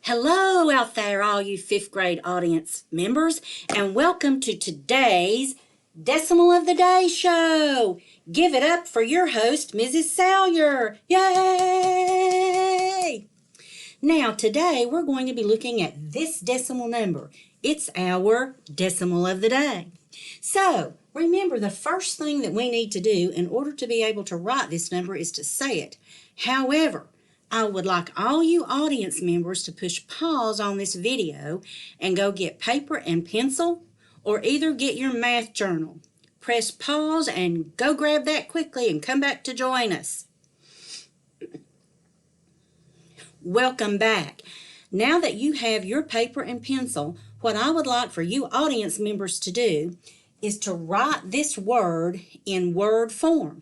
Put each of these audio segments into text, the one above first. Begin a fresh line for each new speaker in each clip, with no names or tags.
Hello out there, all you fifth grade audience members, and welcome to today's Decimal of the Day show. Give it up for your host, Mrs. Salyer. Yay! Now, today we're going to be looking at this decimal number. It's our decimal of the day. So, remember, the first thing that we need to do in order to be able to write this number is to say it. However, I would like all you audience members to push pause on this video and go get paper and pencil or either get your math journal. Press pause and go grab that quickly and come back to join us. Welcome back. Now that you have your paper and pencil, what I would like for you audience members to do is to write this word in word form.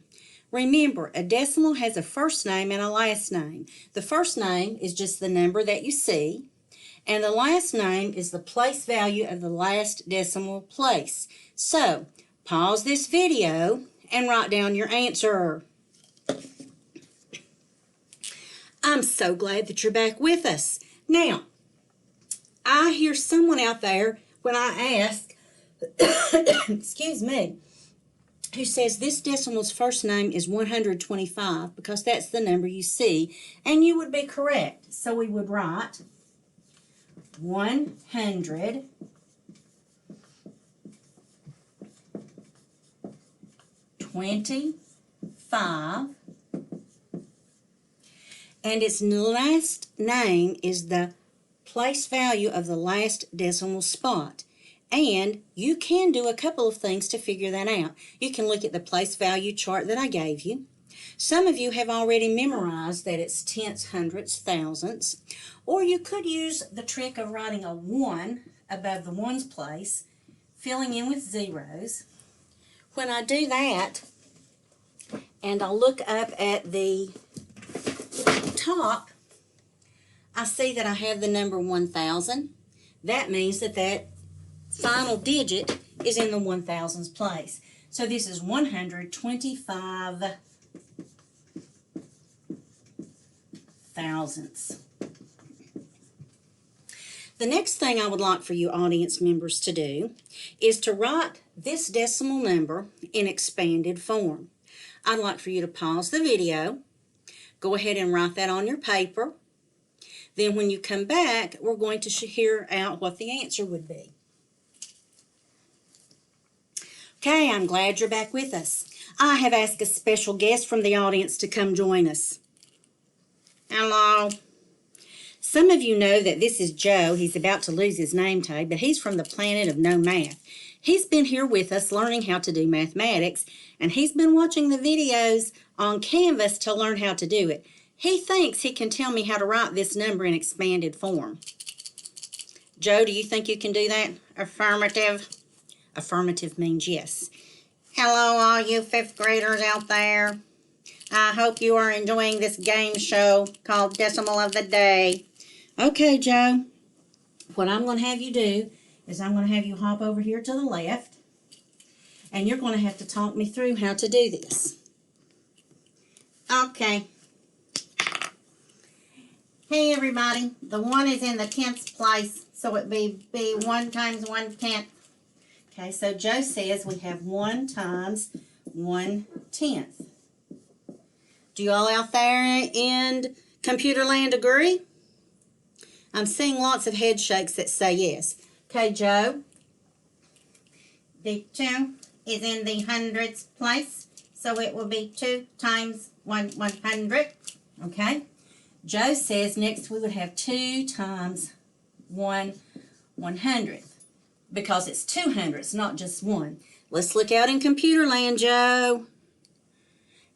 Remember, a decimal has a first name and a last name. The first name is just the number that you see, and the last name is the place value of the last decimal place. So, pause this video and write down your answer. I'm so glad that you're back with us. Now, I hear someone out there when I ask, excuse me, who says this decimal's first name is 125 because that's the number you see, and you would be correct. So we would write 125, and its last name is the place value of the last decimal spot. And you can do a couple of things to figure that out. You can look at the place value chart that I gave you. Some of you have already memorized that it's tenths, hundredths, thousandths. Or you could use the trick of writing a 1 above the ones place, filling in with zeros. When I do that, and I look up at the top, I see that I have the number 1,000. That means that final digit is in the 1,000s place. So this is 125 thousandths. The next thing I would like for you audience members to do is to write this decimal number in expanded form. I'd like for you to pause the video, go ahead and write that on your paper. Then when you come back, we're going to hear out what the answer would be. Okay, I'm glad you're back with us. I have asked a special guest from the audience to come join us. Hello. Some of you know that this is Joe. He's about to lose his name tag, but he's from the planet of no math. He's been here with us learning how to do mathematics, and he's been watching the videos on Canvas to learn how to do it. He thinks he can tell me how to write this number in expanded form. Joe, do you think you can do that? Affirmative. Affirmative means yes. Hello, all you fifth graders out there. I hope you are enjoying this game show called Decimal of the Day. Okay, Joe. What I'm going to have you do is I'm going to have you hop over here to the left, and you're going to have to talk me through how to do this. Okay. Hey, everybody. The 1 is in the tenths place, so it be 1 times 1/10. Okay, so Joe says we have 1 times 1/10. Do you all out there in computer land agree? I'm seeing lots of head shakes that say yes. Okay, Joe. The 2 is in the hundredths place, so it will be 2 times 1/100. Okay. Joe says next we would have 2 times 1/100. Because it's 200s, not just 1. Let's look out in computer land, Joe.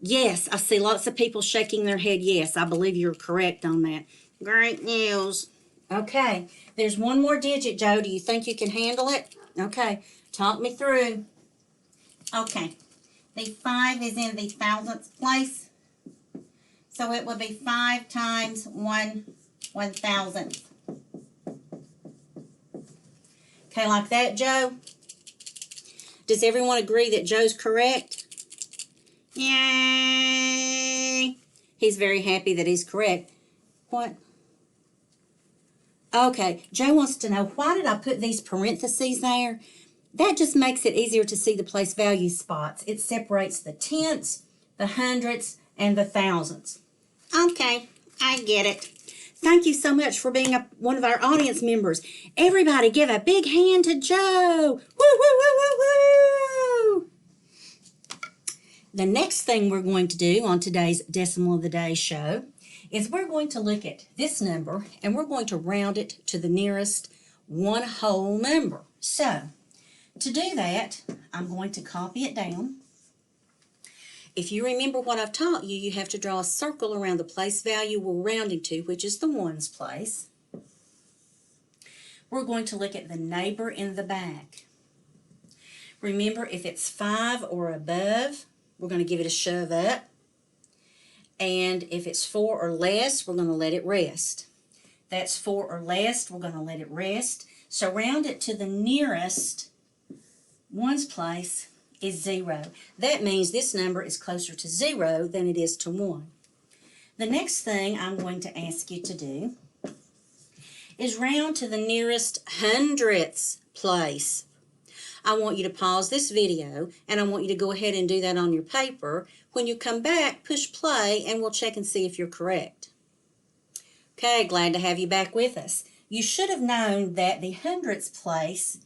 Yes, I see lots of people shaking their head yes. I believe you're correct on that. Great news. Okay, there's one more digit, Joe. Do you think you can handle it? Okay, talk me through. Okay, the 5 is in the thousandths place, so it will be 5 times 1/1000th. Okay, like that, Joe? Does everyone agree that Joe's correct? Yay! He's very happy that he's correct. What? Okay, Joe wants to know, why did I put these parentheses there? That just makes it easier to see the place value spots. It separates the tenths, the hundredths, and the thousandths. Okay, I get it. Thank you so much for being one of our audience members. Everybody give a big hand to Joe. Woo, woo, woo, woo, woo. The next thing we're going to do on today's Decimal of the Day show is we're going to look at this number and we're going to round it to the nearest one whole number. So, to do that, I'm going to copy it down. If you remember what I've taught you, you have to draw a circle around the place value we're rounding to, which is the ones place. We're going to look at the neighbor in the back. Remember, if it's 5 or above, we're going to give it a shove up. And if it's 4 or less, we're going to let it rest. That's 4 or less, we're going to let it rest. So round it to the nearest ones place is 0. That means this number is closer to 0 than it is to 1. The next thing I'm going to ask you to do is round to the nearest hundredths place. I want you to pause this video and I want you to go ahead and do that on your paper. When you come back, push play and we'll check and see if you're correct. Okay, glad to have you back with us. You should have known that the hundredths place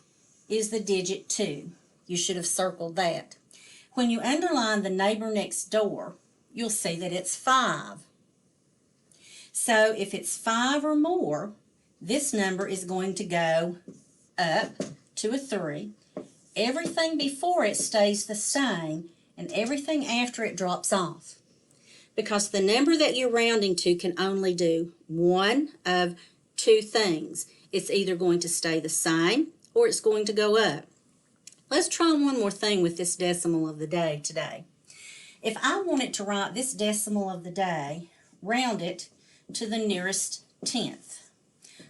is the digit 2. You should have circled that. When you underline the neighbor next door, you'll see that it's 5. So if it's 5 or more, this number is going to go up to a 3. Everything before it stays the same, and everything after it drops off. Because the number that you're rounding to can only do one of two things. It's either going to stay the same, or it's going to go up. Let's try one more thing with this decimal of the day today. If I wanted to write this decimal of the day, round it to the nearest tenth.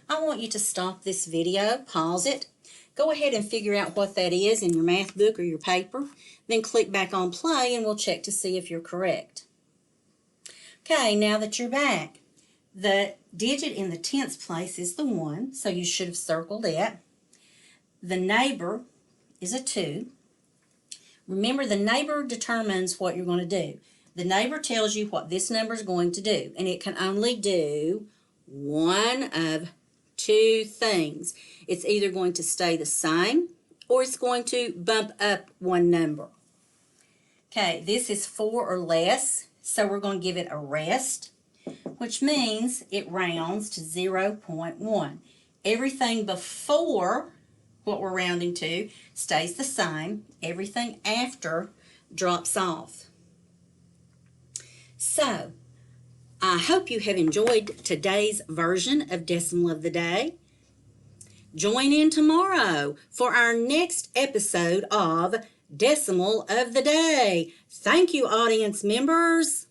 I want you to stop this video, pause it, go ahead and figure out what that is in your math book or your paper, then click back on play and we'll check to see if you're correct. Okay, now that you're back, the digit in the tenths place is the 1, so you should have circled it. The neighbor is a 2. Remember, the neighbor determines what you're going to do. The neighbor tells you what this number is going to do, and it can only do one of two things. It's either going to stay the same, or it's going to bump up one number. Okay, this is 4 or less, so we're going to give it a rest, which means it rounds to 0.1. Everything before what we're rounding to stays the same. Everything after drops off. So, I hope you have enjoyed today's version of Decimal of the Day. Join in tomorrow for our next episode of Decimal of the Day. Thank you, audience members.